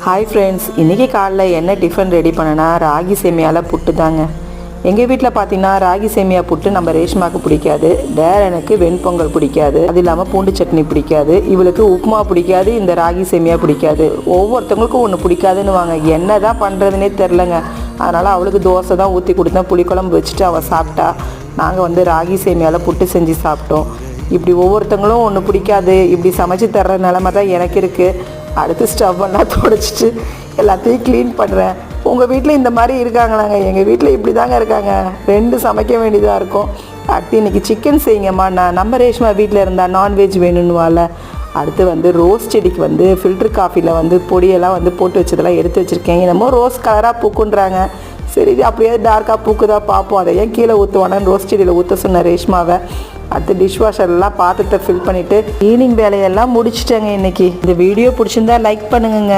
Hi friends, இன்றைக்கி காலைல என்ன டிஃபன் ரெடி பண்ணனா ராகி சேமியாவில் புட்டு தாங்க. எங்கள் வீட்டில் பார்த்தீங்கன்னா ராகி சேமியா புட்டு நம்ம ரேஷ்மாவுக்கு பிடிக்காது, டேரனுக்கு வெண்பொங்கல் பிடிக்காது, அது இல்லாமல் பூண்டு சட்னி பிடிக்காது, இவளுக்கு உப்புமா பிடிக்காது, இந்த ராகி சேமியா பிடிக்காது. ஒவ்வொருத்தவங்களுக்கும் ஒன்று பிடிக்காதுன்னு வாங்க, என்ன தான் பண்ணுறதுனே தெரிலங்க. அதனால் அவளுக்கு தோசை தான் ஊற்றி கொடுத்தேன், புளிக்குழம்பு வச்சுட்டு அவள் சாப்பிட்டா. நாங்கள் ராகி சேமியாவில் புட்டு செஞ்சு சாப்பிட்டோம். இப்படி ஒவ்வொருத்தவங்களும் ஒன்று பிடிக்காது, இப்படி சமைச்சு தர்ற நிலமை தான் எனக்கு இருக்குது. அடுத்து ஸ்டவ்வெல்லாம் துடைச்சிட்டு எல்லாத்தையும் க்ளீன் பண்ணுறேன். உங்கள் வீட்டில் இந்த மாதிரி இருக்காங்களாங்க? எங்கள் வீட்டில் இப்படி தாங்க இருக்காங்க, 2 சமைக்க வேண்டியதாக இருக்கும். அடுத்து இன்றைக்கி சிக்கன் செய்யுங்கம்மா, நம்ம ரேஷ்மா வீட்டில் இருந்தால் நான்வெஜ் வேணும்னுவால. அடுத்து ரோஸ் செடிக்கு ஃபில்ட்ரு காஃபியில் பொடியெல்லாம் போட்டு வச்சதெல்லாம் எடுத்து வச்சுருக்கேன். என்னமோ ரோஸ் கலராக பூக்குன்றாங்க. சரி, அப்படியே டார்க்காக பூக்குதா பார்ப்போம். அதை ஏன் கீழே ஊற்றுவானு ரோஸ் செடியில் ஊற்ற சொன்ன ரேஷ்மாவை. அடுத்து டிஷ்வாஷர்லாம் பாத்திரத்தை ஃபில் பண்ணிவிட்டு க்ளீனிங் வேலையெல்லாம் முடிச்சிட்டேங்க இன்றைக்கி. இந்த வீடியோ பிடிச்சிருந்தா லைக் பண்ணுங்க.